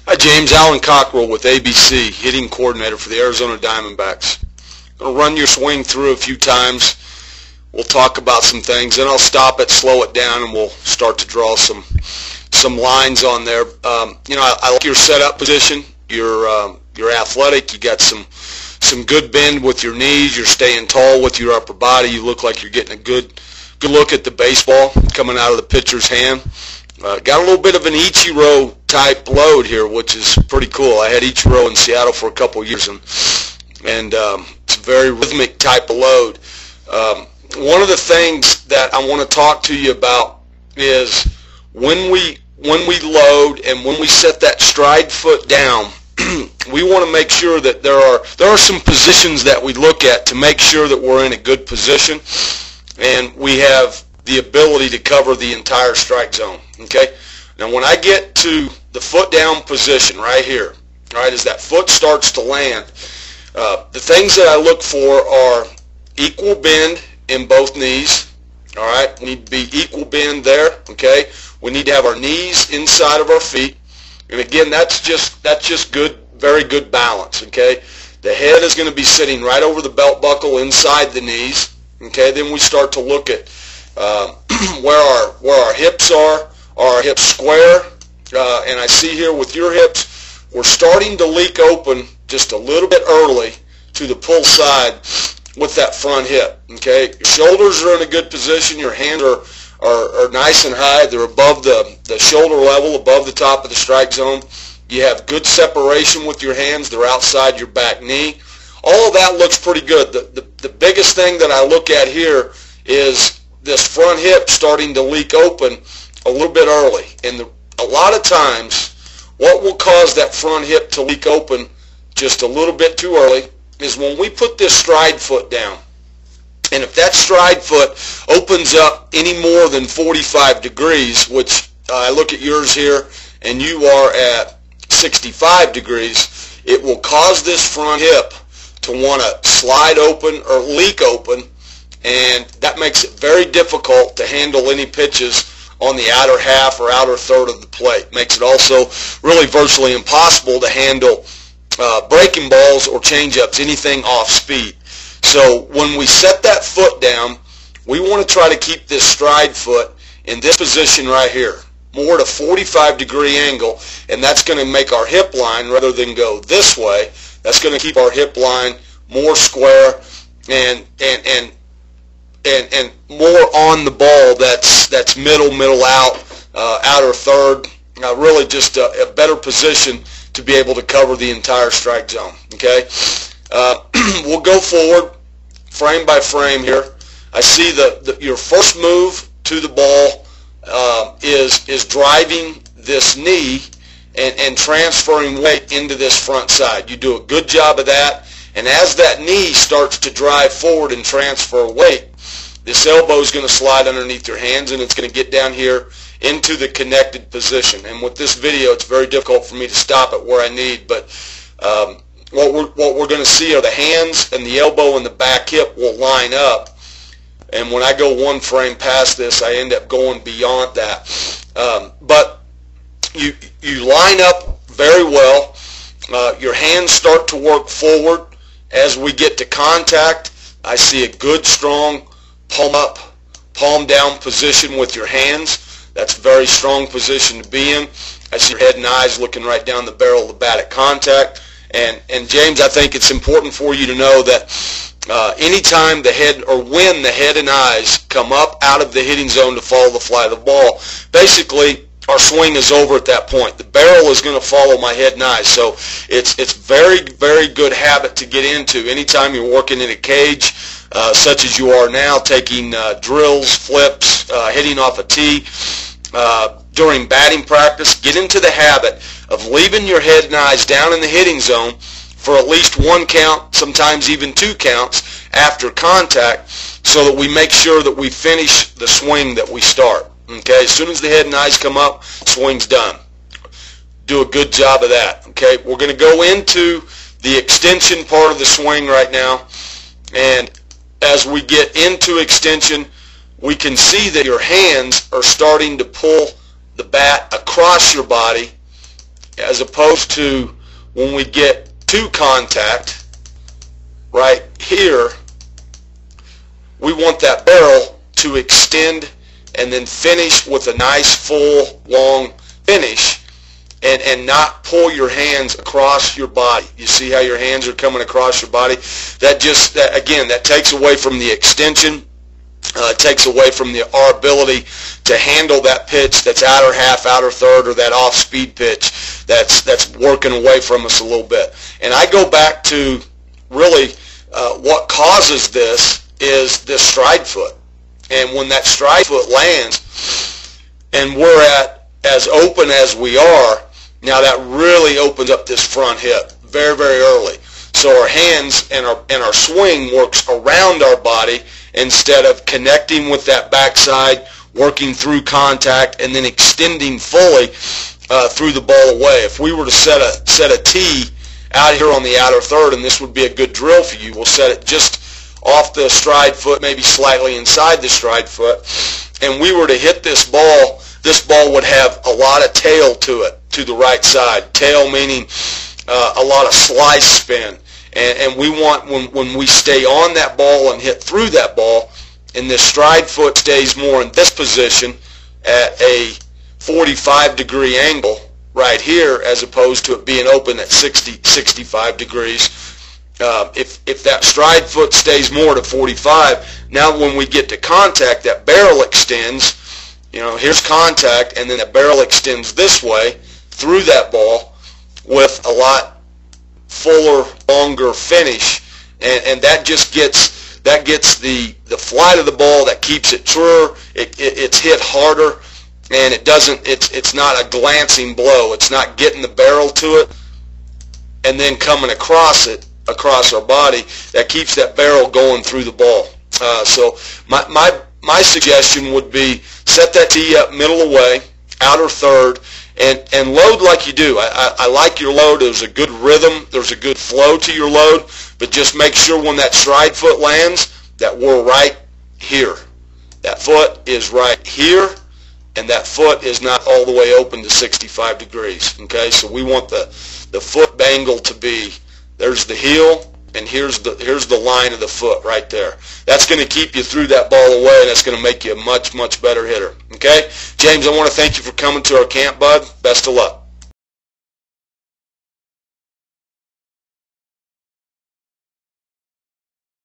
Hi, James. Alan Cockrell with ABC, hitting coordinator for the Arizona Diamondbacks. I'm going to run your swing through a few times. We'll talk about some things, then I'll stop it, slow it down, and we'll start to draw some lines on there. I like your setup position. You're athletic. You got some good bend with your knees. You're staying tall with your upper body. You look like you're getting a good look at the baseball coming out of the pitcher's hand. Got a little bit of an Ichiro type load here, which is pretty cool. I had Ichiro in Seattle for a couple of years, and it's a very rhythmic type of load. One of the things that I want to talk to you about is when we load and when we set that stride foot down, we want to make sure that there are some positions that we look at to make sure that we're in a good position and we have the ability to cover the entire strike zone. Okay? Now when I get to the foot down position right here, all right, as that foot starts to land, the things that I look for are equal bend in both knees. All right, we need to be equal bend there. Okay, we need to have our knees inside of our feet, and again, that's just good, very good balance. Okay, the head is going to be sitting right over the belt buckle inside the knees. Okay, then we start to look at where our hips are. Are our hips square? And I see here with your hips, we're starting to leak open just a little bit early to the pull side with that front hip. Okay, your shoulders are in a good position. Your hands are nice and high. They're above the shoulder level, above the top of the strike zone. You have good separation with your hands. They're outside your back knee. All of that looks pretty good. The biggest thing that I look at here is this front hip starting to leak open a little bit early. And a lot of times, what will cause that front hip to leak open just a little bit too early is when we put this stride foot down. And if that stride foot opens up any more than 45 degrees, which I look at yours here, and you are at 65 degrees, it will cause this front hip to want to slide open or leak open, and that makes it very difficult to handle any pitches on the outer half or outer third of the plate. Makes it also really virtually impossible to handle breaking balls or change-ups, anything off speed. So when we set that foot down, we want to try to keep this stride foot in this position right here, more at a 45-degree angle, and that's going to make our hip line, rather than go this way, that's going to keep our hip line more square and more on the ball. That's middle out, outer third, really just a better position to be able to cover the entire strike zone. Okay, we'll go forward frame by frame here. I see your first move to the ball is driving this knee and transferring weight into this front side. You do a good job of that, and as that knee starts to drive forward and transfer weight, this elbow is going to slide underneath your hands, and it's going to get down here into the connected position. And with this video, it's very difficult for me to stop it where I need, but what we're going to see are the hands and the elbow and the back hip will line up. And when I go one frame past this, I end up going beyond that. But you line up very well. Your hands start to work forward. As we get to contact, I see a good, strong palm up, palm down position with your hands. That's a very strong position to be in. I see your head and eyes looking right down the barrel of the bat at contact. And James, I think it's important for you to know that anytime the head, or when the head and eyes come up out of the hitting zone to follow the fly of the ball, basically our swing is over at that point. The barrel is going to follow my head and eyes. So it's very, very good habit to get into anytime you're working in a cage, such as you are now, taking drills, flips, hitting off a tee. During batting practice, get into the habit of leaving your head and eyes down in the hitting zone for at least one count, sometimes even two counts after contact, so that we make sure that we finish the swing that we start. Okay, as soon as the head and eyes come up, swing's done. Do a good job of that. Okay, we're going to go into the extension part of the swing right now, and as we get into extension, we can see that your hands are starting to pull the bat across your body as opposed to when we get to contact right here, we want that barrel to extend and then finish with a nice full long finish, and not pull your hands across your body. You see how your hands are coming across your body? That takes away from the extension. It takes away from our ability to handle that pitch that's outer half, outer third, or that off-speed pitch that's working away from us a little bit. And I go back to really what causes this is this stride foot. And when that stride foot lands and we're at as open as we are, now that really opens up this front hip very, very early. So our hands and our swing works around our body instead of connecting with that backside, working through contact, and then extending fully through the ball away. If we were to set a tee out here on the outer third, and this would be a good drill for you, we'll set it just off the stride foot, maybe slightly inside the stride foot, and we were to hit this ball would have a lot of tail to it, to the right side. Tail meaning a lot of slice spin. And we want, when we stay on that ball and hit through that ball, and this stride foot stays more in this position at a 45-degree angle right here, as opposed to it being open at 65 degrees. If that stride foot stays more to 45, now when we get to contact, that barrel extends. Here's contact, and then the barrel extends this way through that ball with a lot fuller, longer finish, and that just gets the flight of the ball, that keeps it truer. It's hit harder, and it's not a glancing blow. It's not getting the barrel to it and then coming across our body. That keeps that barrel going through the ball. So my suggestion would be set that tee up middle away, outer third, and load like you do. I like your load. There's a good rhythm. There's a good flow to your load, but just make sure when that stride foot lands that we're right here. That foot is right here, and that foot is not all the way open to 65 degrees. Okay, so we want the foot bangle to be, there's the heel, and here's the line of the foot right there. That's going to keep you through that ball away, and that's going to make you a much, much better hitter. Okay? James, I want to thank you for coming to our camp, bud. Best of luck.